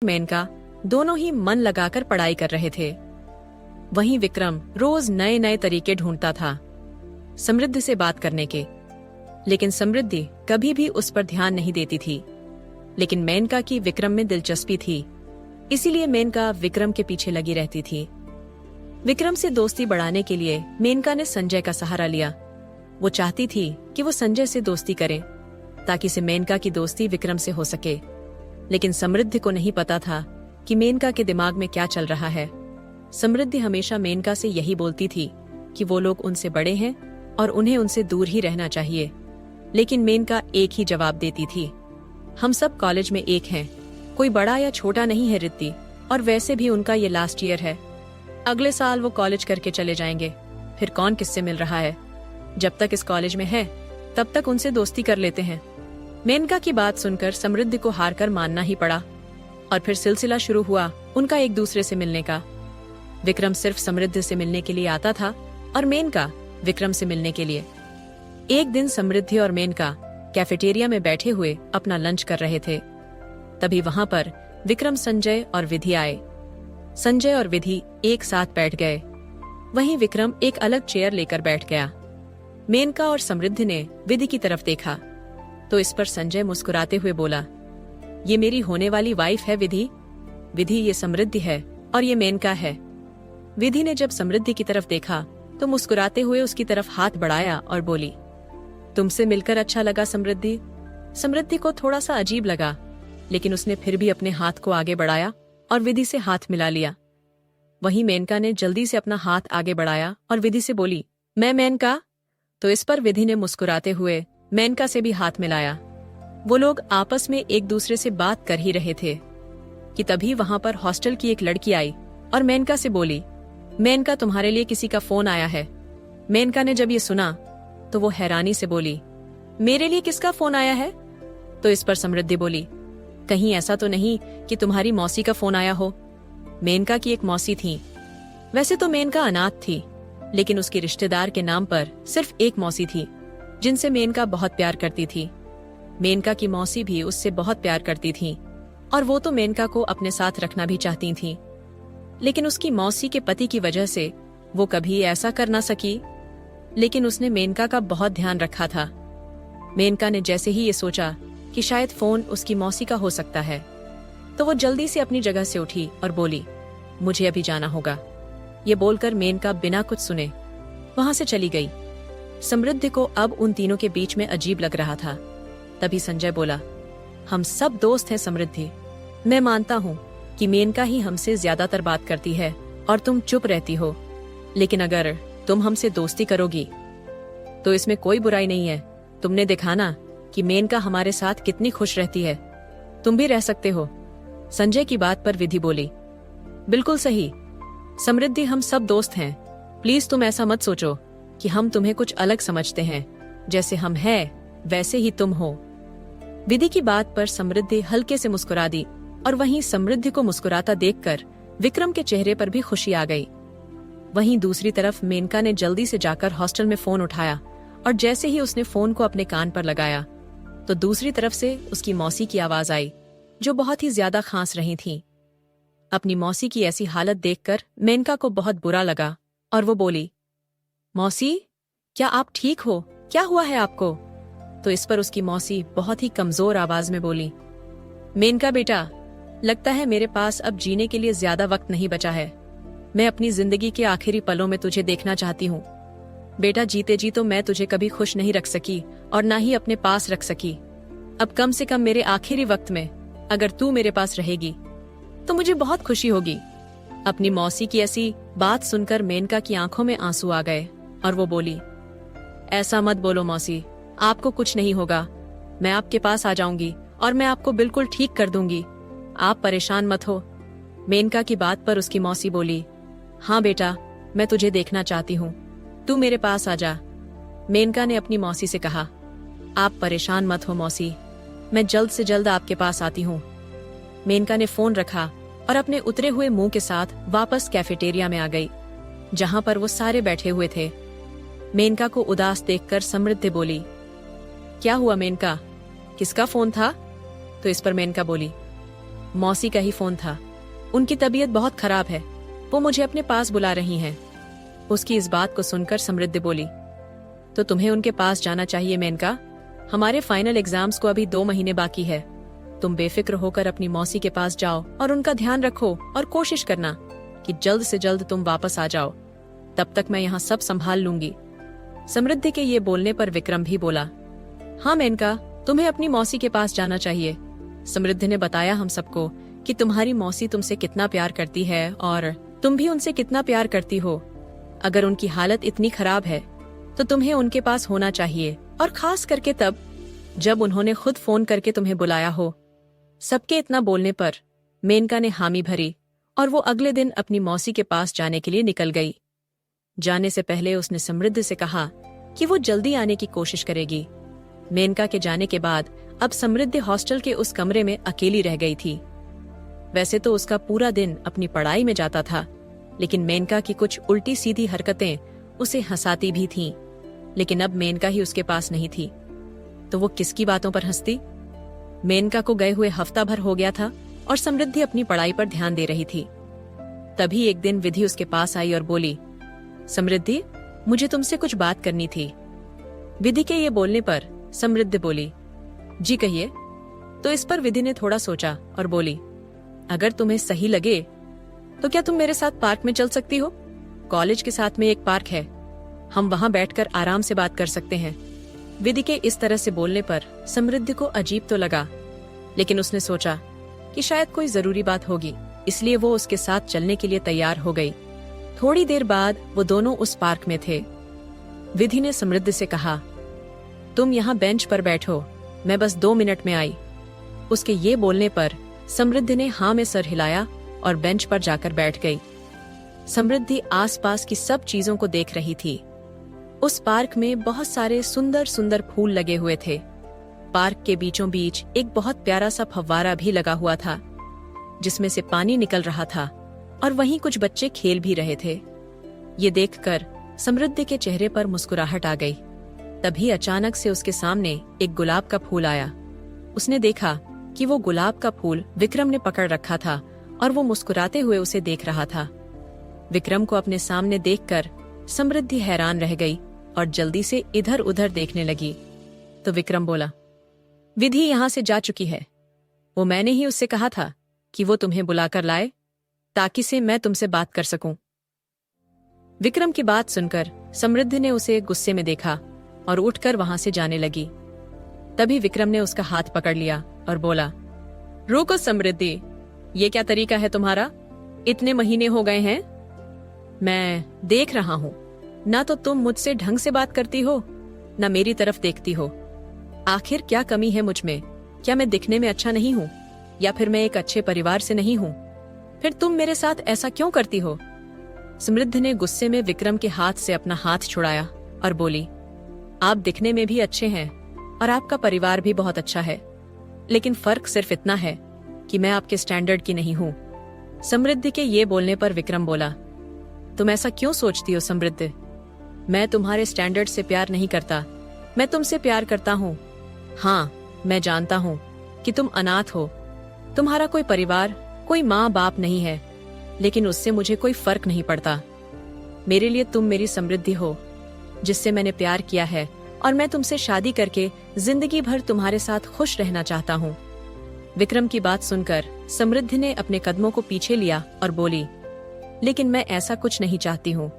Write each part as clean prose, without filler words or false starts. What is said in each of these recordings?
मेनका दोनों ही मन लगाकर पढ़ाई कर रहे थे। वहीं विक्रम रोज नए नए तरीके ढूंढता था समृद्धि से बात करने के, लेकिन समृद्धि कभी भी उस पर ध्यान नहीं देती थी। लेकिन मेनका की विक्रम में दिलचस्पी थी, इसीलिए मेनका विक्रम के पीछे लगी रहती थी। विक्रम से दोस्ती बढ़ाने के लिए मेनका ने संजय का सहारा लिया। वो चाहती थी कि वो संजय से दोस्ती करे ताकि से मेनका की दोस्ती विक्रम से हो सके। लेकिन समृद्धि को नहीं पता था कि मेनका के दिमाग में क्या चल रहा है। समृद्धि हमेशा मेनका से यही बोलती थी कि वो लोग उनसे बड़े हैं और उन्हें उनसे दूर ही रहना चाहिए। लेकिन मेनका एक ही जवाब देती थी, हम सब कॉलेज में एक हैं, कोई बड़ा या छोटा नहीं है रिद्धि, और वैसे भी उनका ये लास्ट ईयर है। अगले साल वो कॉलेज करके चले जाएंगे, फिर कौन किससे मिल रहा है। जब तक इस कॉलेज में है तब तक उनसे दोस्ती कर लेते हैं। मेनका की बात सुनकर समृद्धि को हार कर मानना ही पड़ा और फिर सिलसिला शुरू हुआ उनका एक दूसरे से मिलने का। विक्रम सिर्फ समृद्धि से मिलने के लिए आता था और मेनका विक्रम से मिलने के लिए। एक दिन समृद्धि और मेनका कैफेटेरिया में बैठे हुए अपना लंच कर रहे थे। तभी वहां पर विक्रम, संजय और विधि आए। संजय और विधि एक साथ बैठ गए। वहीं विक्रम एक अलग चेयर लेकर बैठ गया। मेनका और समृद्धि ने विधि की तरफ देखा तो इस पर संजय मुस्कुराते हुए बोला, ये मेरी होने वाली वाइफ है विधि। विधि, ये समृद्धि है और ये मेनका है। विधि ने जब समृद्धि की तरफ देखा तो मुस्कुराते हुए उसकी तरफ हाथ बढ़ाया और बोली, तुमसे मिलकर अच्छा लगा समृद्धि। समृद्धि को थोड़ा सा अजीब लगा, लेकिन उसने फिर भी अपने हाथ को आगे बढ़ाया और विधि से हाथ मिला लिया। वहीं मेनका ने जल्दी से अपना हाथ आगे बढ़ाया और विधि से बोली, मैं मेनका। तो इस पर विधि ने मुस्कुराते हुए मेनका से भी हाथ मिलाया। वो लोग आपस में एक दूसरे से बात कर ही रहे थे कि तभी वहां पर हॉस्टल की एक लड़की आई और मेनका से बोली, मेनका, तुम्हारे लिए किसी का फोन आया है। मेनका ने जब ये सुना तो वो हैरानी से बोली, मेरे लिए किसका फोन आया है? तो इस पर समृद्धि बोली, कहीं ऐसा तो नहीं कि तुम्हारी मौसी का फोन आया हो। मेनका की एक मौसी थी। वैसे तो मेनका अनाथ थी, लेकिन उसकी रिश्तेदार के नाम पर सिर्फ एक मौसी थी जिनसे मेनका बहुत प्यार करती थी। मेनका की मौसी भी उससे बहुत प्यार करती थी और वो तो मेनका को अपने साथ रखना भी चाहती थी। लेकिन उसकी मौसी के पति की वजह से वो कभी ऐसा कर ना सकी। लेकिन उसने मेनका का बहुत ध्यान रखा था। मेनका ने जैसे ही ये सोचा कि शायद फोन उसकी मौसी का हो सकता है, तो वो जल्दी से अपनी जगह से उठी और बोली, मुझे अभी जाना होगा। ये बोलकर मेनका बिना कुछ सुने वहां से चली गई। समृद्धि को अब उन तीनों के बीच में अजीब लग रहा था। तभी संजय बोला, हम सब दोस्त हैं समृद्धि। मैं मानता हूँ कि मेनका ही हमसे ज्यादातर बात करती है और तुम चुप रहती हो, लेकिन अगर तुम हमसे दोस्ती करोगी तो इसमें कोई बुराई नहीं है। तुमने देखा ना कि मेनका हमारे साथ कितनी खुश रहती है, तुम भी रह सकते हो। संजय की बात पर विधि बोली, बिल्कुल सही समृद्धि, हम सब दोस्त हैं। प्लीज तुम ऐसा मत सोचो कि हम तुम्हें कुछ अलग समझते हैं। जैसे हम हैं वैसे ही तुम हो। विधि की बात पर समृद्धि हल्के से मुस्कुरा दी और वहीं समृद्धि को मुस्कुराता देखकर विक्रम के चेहरे पर भी खुशी आ गई। वहीं दूसरी तरफ मेनका ने जल्दी से जाकर हॉस्टल में फोन उठाया और जैसे ही उसने फोन को अपने कान पर लगाया तो दूसरी तरफ से उसकी मौसी की आवाज आई, जो बहुत ही ज्यादा खांस रही थी। अपनी मौसी की ऐसी हालत देखकर मेनका को बहुत बुरा लगा और वो बोली, मौसी, क्या आप ठीक हो? क्या हुआ है आपको? तो इस पर उसकी मौसी बहुत ही कमजोर आवाज में बोली, मेनका बेटा, लगता है मेरे पास अब जीने के लिए ज्यादा वक्त नहीं बचा है। मैं अपनी जिंदगी के आखिरी पलों में तुझे देखना चाहती हूँ। बेटा, जीते जी तो मैं तुझे कभी खुश नहीं रख सकी और ना ही अपने पास रख सकी। अब कम से कम मेरे आखिरी वक्त में अगर तू मेरे पास रहेगी तो मुझे बहुत खुशी होगी। अपनी मौसी की ऐसी बात सुनकर मेनका की आंखों में आंसू आ गए और वो बोली, ऐसा मत बोलो मौसी, आपको कुछ नहीं होगा। मैं आपके पास आ जाऊंगी और मैं आपको बिल्कुल ठीक कर दूंगी। आप परेशान मत हो। मेनका की बात पर उसकी मौसी बोली, हाँ बेटा, मैं तुझे देखना चाहती हूँ, तू मेरे पास आ जा। मेनका ने अपनी मौसी से कहा, आप परेशान मत हो मौसी, मैं जल्द से जल्द आपके पास आती हूँ। मेनका ने फोन रखा और अपने उतरे हुए मुंह के साथ वापस कैफेटेरिया में आ गई, जहां पर वो सारे बैठे हुए थे। मेनका को उदास देखकर समृद्धि बोली, क्या हुआ मेनका, किसका फोन था? तो इस पर मेनका बोली, मौसी का ही फोन था। उनकी तबीयत बहुत खराब है, वो मुझे अपने पास बुला रही हैं। उसकी इस बात को सुनकर समृद्धि बोली, तो तुम्हें उनके पास जाना चाहिए मेनका। हमारे फाइनल एग्जाम्स को अभी 2 महीने बाकी है। तुम बेफिक्र होकर अपनी मौसी के पास जाओ और उनका ध्यान रखो और कोशिश करना कि जल्द से जल्द तुम वापस आ जाओ। तब तक मैं यहाँ सब संभाल लूंगी। समृद्धि के ये बोलने पर विक्रम भी बोला, हाँ मेनका, तुम्हें अपनी मौसी के पास जाना चाहिए। समृद्धि ने बताया हम सबको कि तुम्हारी मौसी तुमसे कितना प्यार करती है और तुम भी उनसे कितना प्यार करती हो। अगर उनकी हालत इतनी खराब है तो तुम्हें उनके पास होना चाहिए, और खास करके तब जब उन्होंने खुद फोन करके तुम्हें बुलाया हो। सबके इतना बोलने पर मेनका ने हामी भरी और वो अगले दिन अपनी मौसी के पास जाने के लिए निकल गई। जाने से पहले उसने समृद्धि से कहा कि वो जल्दी आने की कोशिश करेगी। मेनका के जाने के बाद अब समृद्धि हॉस्टल के उस कमरे में अकेली रह गई थी। वैसे तो उसका पूरा दिन अपनी पढ़ाई में जाता था, लेकिन मेनका की कुछ उल्टी सीधी हरकतें उसे हंसाती भी थीं। लेकिन अब मेनका ही उसके पास नहीं थी, तो वो किसकी बातों पर हंसती। मेनका को गए हुए हफ्ता भर हो गया था और समृद्धि अपनी पढ़ाई पर ध्यान दे रही थी। तभी एक दिन विधि उसके पास आई और बोली, समृद्धि, मुझे तुमसे कुछ बात करनी थी। विधि के ये बोलने पर समृद्धि बोली, जी कहिए। तो इस पर विधि ने थोड़ा सोचा और बोली, अगर तुम्हें सही लगे तो क्या तुम मेरे साथ पार्क में चल सकती हो? कॉलेज के साथ में एक पार्क है, हम वहां बैठकर आराम से बात कर सकते हैं। विधि के इस तरह से बोलने पर समृद्धि को अजीब तो लगा, लेकिन उसने सोचा कि शायद कोई जरूरी बात होगी, इसलिए वो उसके साथ चलने के लिए तैयार हो गई। थोड़ी देर बाद वो दोनों उस पार्क में थे। विधि ने समृद्धि से कहा, तुम यहाँ बेंच पर बैठो, मैं बस 2 मिनट में आई। उसके ये बोलने पर समृद्धि ने हाँ में सर हिलाया और बेंच पर जाकर बैठ गई। समृद्धि आसपास की सब चीजों को देख रही थी। उस पार्क में बहुत सारे सुंदर सुंदर फूल लगे हुए थे। पार्क के बीचों बीच एक बहुत प्यारा सा फव्वारा भी लगा हुआ था, जिसमें से पानी निकल रहा था, और वहीं कुछ बच्चे खेल भी रहे थे। ये देखकर समृद्धि के चेहरे पर मुस्कुराहट आ गई। तभी अचानक से उसके सामने एक गुलाब का फूल आया। उसने देखा कि वो गुलाब का फूल विक्रम ने पकड़ रखा था और वो मुस्कुराते हुए उसे देख रहा था। विक्रम को अपने सामने देखकर समृद्धि हैरान रह गई और जल्दी से इधर उधर देखने लगी। तो विक्रम बोला, विधि यहाँ से जा चुकी है। वो मैंने ही उससे कहा था कि वो तुम्हें बुलाकर लाए ताकि से मैं तुमसे बात कर सकूं। विक्रम की बात सुनकर समृद्धि ने उसे गुस्से में देखा और उठकर वहां से जाने लगी। तभी विक्रम ने उसका हाथ पकड़ लिया और बोला, रुको समृद्धि, ये क्या तरीका है तुम्हारा? इतने महीने हो गए हैं, मैं देख रहा हूँ, ना तो तुम मुझसे ढंग से बात करती हो, ना मेरी तरफ देखती हो। आखिर क्या कमी है मुझ में? क्या मैं दिखने में अच्छा नहीं हूँ, या फिर मैं एक अच्छे परिवार से नहीं हूँ? फिर तुम मेरे साथ ऐसा क्यों करती हो? समृद्धि ने गुस्से में विक्रम के हाथ से अपना हाथ छुड़ाया और बोली, आप दिखने में भी अच्छे हैं और आपका परिवार भी बहुत अच्छा है, लेकिन फर्क सिर्फ इतना है कि मैं आपके स्टैंडर्ड की नहीं हूँ। समृद्धि के ये बोलने पर विक्रम बोला, तुम ऐसा क्यों सोचती हो समृद्धि? मैं तुम्हारे स्टैंडर्ड से प्यार नहीं करता, मैं तुमसे प्यार करता हूँ। हाँ, मैं जानता हूँ कि तुम अनाथ हो, तुम्हारा कोई परिवार, कोई माँ बाप नहीं है, लेकिन उससे मुझे कोई फर्क नहीं पड़ता। मेरे लिए तुम मेरी समृद्धि हो, जिससे मैंने प्यार किया है, और मैं तुमसे शादी करके जिंदगी भर तुम्हारे साथ खुश रहना चाहता हूँ। विक्रम की बात सुनकर समृद्धि ने अपने कदमों को पीछे लिया और बोली, लेकिन मैं ऐसा कुछ नहीं चाहती हूँ।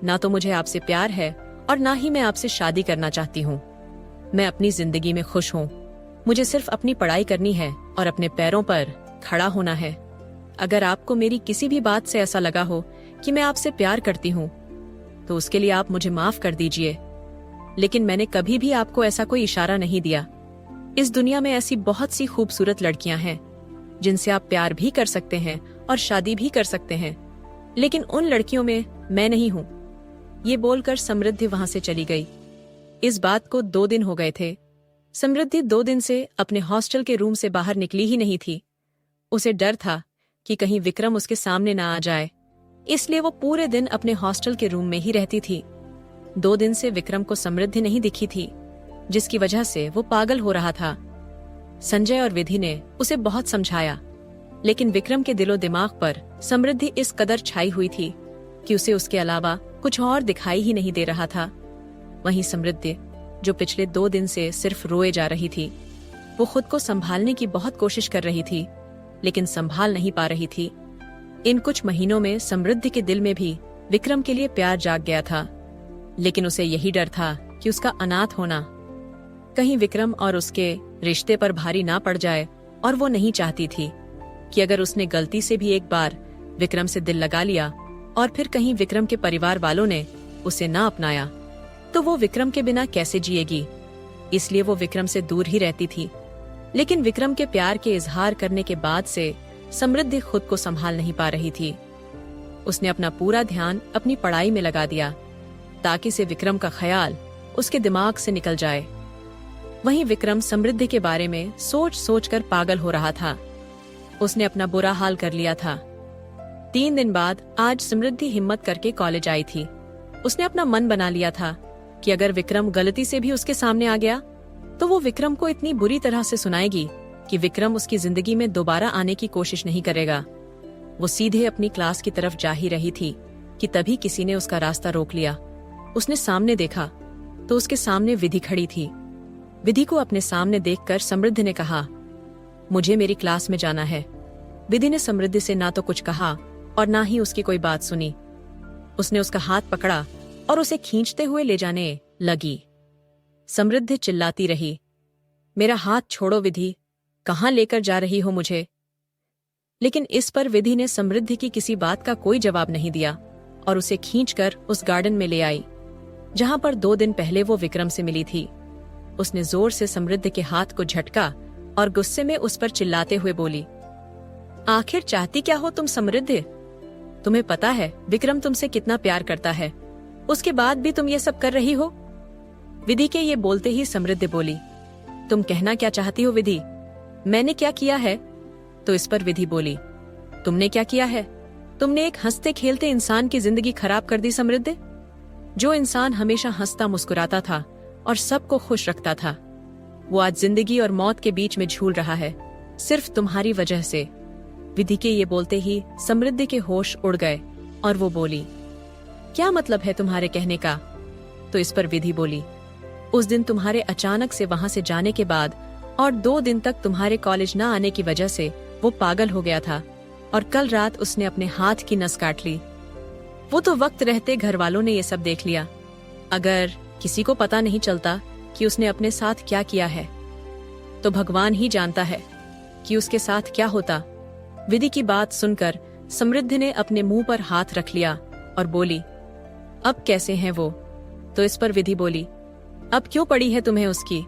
ना तो मुझे आपसे प्यार है और ना ही मैं आपसे शादी करना चाहती हूँ। मैं अपनी जिंदगी में खुश हूँ। मुझे सिर्फ अपनी पढ़ाई करनी है और अपने पैरों पर खड़ा होना है। अगर आपको मेरी किसी भी बात से ऐसा लगा हो कि मैं आपसे प्यार करती हूँ, तो उसके लिए आप मुझे माफ कर दीजिए, लेकिन मैंने कभी भी आपको ऐसा कोई इशारा नहीं दिया। इस दुनिया में ऐसी बहुत सी खूबसूरत लड़कियां हैं जिनसे आप प्यार भी कर सकते हैं और शादी भी कर सकते हैं, लेकिन उन लड़कियों में मैं नहीं हूँ। ये बोलकर समृद्धि वहां से चली गई। इस बात को 2 दिन हो गए थे। समृद्धि 2 दिन से अपने हॉस्टल के रूम से बाहर निकली ही नहीं थी। उसे डर था कि कहीं विक्रम उसके सामने ना आ जाए, इसलिए वो पूरे दिन अपने हॉस्टल के रूम में ही रहती थी। 2 दिन से विक्रम को समृद्धि नहीं दिखी थी, जिसकी वजह से वो पागल हो रहा था। संजय और विधि ने उसे बहुत समझाया, लेकिन विक्रम के दिलो दिमाग पर समृद्धि इस कदर छाई हुई थी कि उसे उसके अलावा कुछ और दिखाई ही नहीं दे रहा था। वहीं समृद्धि, जो पिछले 2 दिन से सिर्फ रोए जा रही थी, वो खुद को संभालने की बहुत कोशिश कर रही थी, लेकिन संभाल नहीं पा रही थी। इन कुछ महीनों में समृद्धि के दिल में भी विक्रम के लिए प्यार जाग गया था, लेकिन उसे यही डर था कि उसका अनाथ होना कहीं विक्रम और उसके रिश्ते पर भारी ना पड़ जाए, और वो नहीं चाहती थी कि अगर उसने गलती से भी एक बार विक्रम से दिल लगा लिया और फिर कहीं विक्रम के परिवार वालों ने उसे ना अपनाया, तो वो विक्रम के बिना कैसे जिएगी। इसलिए वो विक्रम से दूर ही रहती थी। लेकिन विक्रम के प्यार के इजहार करने के बाद से समृद्धि खुद को संभाल नहीं पा रही थी। उसने अपना पूरा ध्यान अपनी पढ़ाई में लगा दिया ताकि से विक्रम का ख्याल उसके दिमाग से निकल जाए। वहीं विक्रम समृद्धि के बारे में सोच सोच कर पागल हो रहा था। उसने अपना बुरा हाल कर लिया था। 3 दिन बाद आज समृद्धि हिम्मत करके कॉलेज आई थी। उसने अपना मन बना लिया था कि अगर विक्रम गलती से भी उसके सामने आ गया तो वो विक्रम को इतनी बुरी तरह से सुनाएगी कि विक्रम उसकी जिंदगी में दोबारा आने की कोशिश नहीं करेगा। वो सीधे अपनी क्लास की तरफ जा ही रही थी कि तभी किसी ने उसका रास्ता रोक लिया। उसने सामने देखा तो उसके सामने विधि खड़ी थी। विधि को अपने सामने देखकर समृद्धि ने कहा, मुझे मेरी क्लास में जाना है। विधि ने समृद्धि से ना तो कुछ कहा और ना ही उसकी कोई बात सुनी। उसने उसका हाथ पकड़ा और उसे खींचते हुए ले जाने लगी। समृद्धि चिल्लाती रही, मेरा हाथ छोड़ो विधि, कहाँ लेकर जा रही हो मुझे। लेकिन इस पर विधि ने समृद्धि की किसी बात का कोई जवाब नहीं दिया और उसे खींचकर उस गार्डन में ले आई जहां पर 2 दिन पहले वो विक्रम से मिली थी। उसने जोर से समृद्धि के हाथ को झटका और गुस्से में उस पर चिल्लाते हुए बोली, आखिर चाहती क्या हो तुम समृद्धि? तुम्हें पता है विक्रम तुमसे कितना प्यार करता है, उसके बाद भी तुम ये सब कर रही हो? विधि के ये बोलते ही समृद्धि बोली, तुम कहना क्या चाहती हो विधि? मैंने क्या किया है? तो इस पर विधि बोली, तुमने क्या किया है? तुमने एक हंसते खेलते इंसान की जिंदगी खराब कर दी समृद्धि। जो इंसान हमेशा हंसता मुस्कुराता था और सबको खुश रखता था, वो आज जिंदगी और मौत के बीच में झूल रहा है, सिर्फ तुम्हारी वजह से। विधि के ये बोलते ही समृद्धि के होश उड़ गए और वो बोली, क्या मतलब है तुम्हारे कहने का? तो इस पर विधि बोली, उस दिन तुम्हारे अचानक से वहां से जाने के बाद और 2 दिन तक तुम्हारे कॉलेज न आने की वजह से वो पागल हो गया था और कल रात उसने अपने हाथ की नस काट ली। वो तो वक्त रहते घर वालों ने ये सब देख लिया। अगर किसी को पता नहीं चलता कि उसने अपने साथ क्या किया है, तो भगवान ही जानता है कि उसके साथ क्या होता। विधि की बात सुनकर समृद्धि ने अपने मुंह पर हाथ रख लिया और बोली, अब कैसे हैं वो? तो इस पर विधि बोली, अब क्यों पड़ी है तुम्हें उसकी?